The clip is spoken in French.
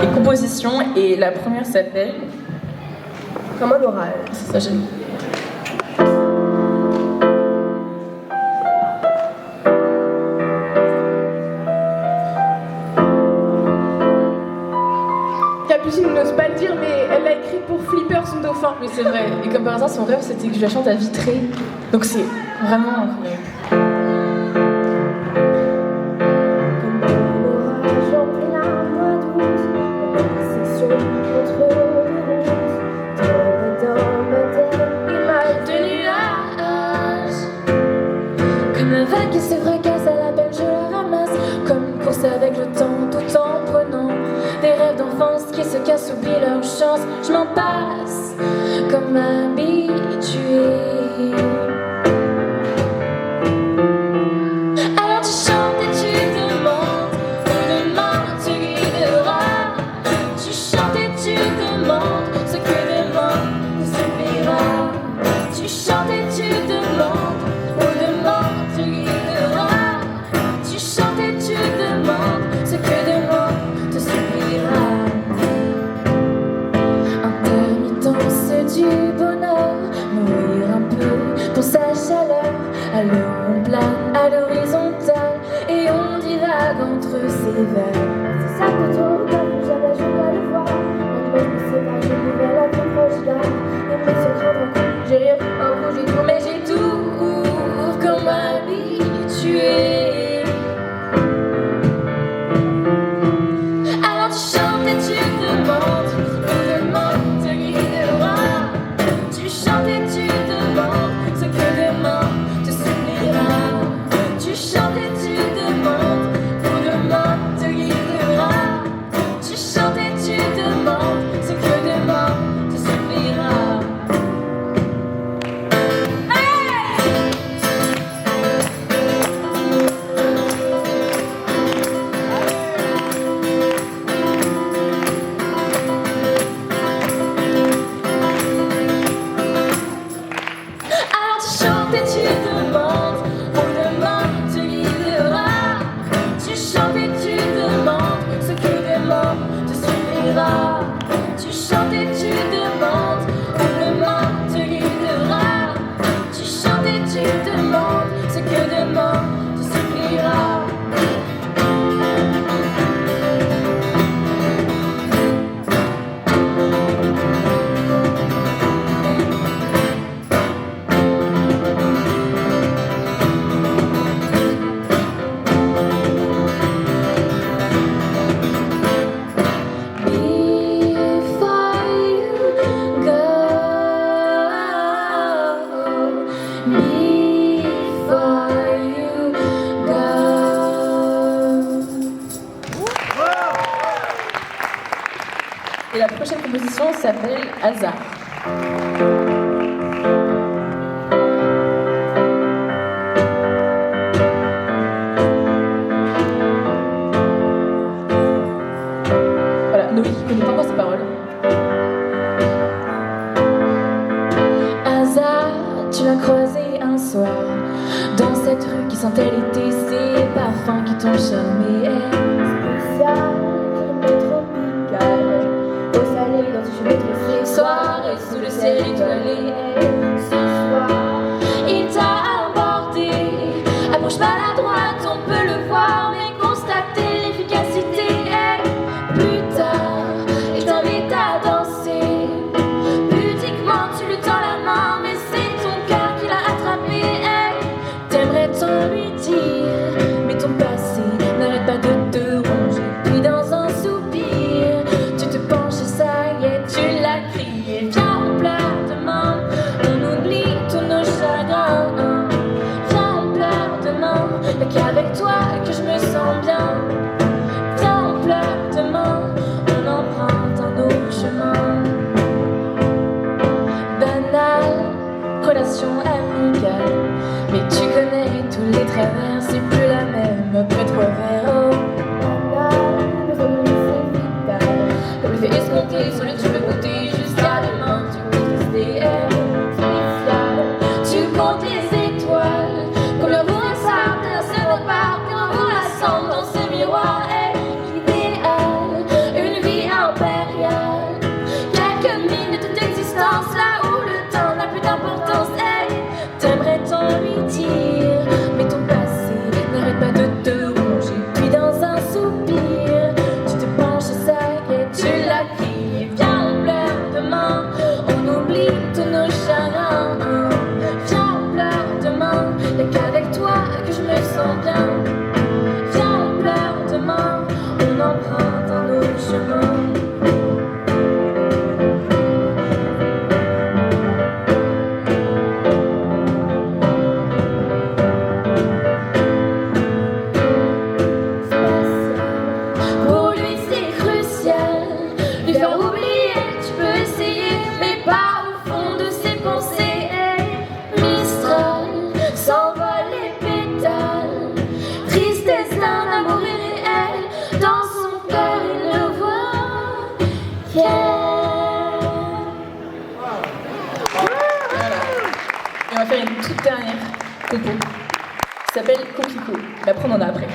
les compositions et la première s'appelle Comme un oral. c'est ça j'ai dit. Capucine n'ose pas le dire, mais elle l'a écrit pour Flipper son dauphin. Oui c'est vrai, et comme par hasard son rêve c'était que je la chante à Vitré, donc c'est vraiment incroyable. Comme un vague qui se fracasse à la belle, je la ramasse. Comme une course avec le temps, tout en prenant des rêves d'enfance qui se cassent, oublient leur chance. Je m'en passe comme habitué. Alors tu chantes et tu demandes, demain tu guideras. Tu chantes et tu demandes ce que demain nous suffira. Tu chantes et tu demandes, demain tu guideras. Tu chantes et tu demandes ce que demain te suffira. Intermittence du bonheur, mourir un peu pour sa chaleur. Alors on plane à l'horizontale et on divague entre ses vers. C'est ça que tout comme jamais je dois le voir. Même je sais pas, je pouvais la plus proche d'elle. Et me se craindre un coup, j'ai rien, un coup j'ai tout, mais j'ai tout comme habitué. Alors tu chantes et tu demandes, demain te guidera. Tu chantes et tu demandes ce que demain te suppliera. Tu chantes et tu demandes, demain te guidera. Tu chantes et tu demandes ce que demain te suppliera. Alors tu chantes et tu demandes, demain te guidera. Tu chantes et tu demandes ce que demain te suffira. Tu chantes et tu demandes, demain te guidera. Tu chantes et tu demandes ce que demain te suffira. Before you go, before you go. Et la prochaine composition s'appelle Hasard. Voilà, Noé qui connaît pas encore ses paroles. Hasard, tu l'as croisé un soir dans cette rue qui sentait l'été, ces parfums qui t'ont charmé. Spécial, tropical, au soleil dans tes cheveux tressés. Soirée sous le ciel étoilé. Ce soir, il t'a abordé. Approche pas la droite, on peut le voir, mais constater l'efficacité. Plus tard, il t'invite à danser. Pudiquement, tu lui tends la main, mais c'est ton cœur qui l'a attrapé. T'aimerais tant lui dire, mais ton passé n'arrête pas de te ronger. Puis dans un soupir, tu te penches et ça y est, tu l'as crié. Viens, on pleure demain, nos chemins. Pour lui c'est crucial, lui faire oublier, tu peux essayer, mais pas au fond de ses pensées. Mistral, s'envole les pétales, tristesse d'un amour irréel, dans son cœur il ne voit qu'elle. Et on va faire une toute dernière compo qui s'appelle Coquelicot. Et après on en a après.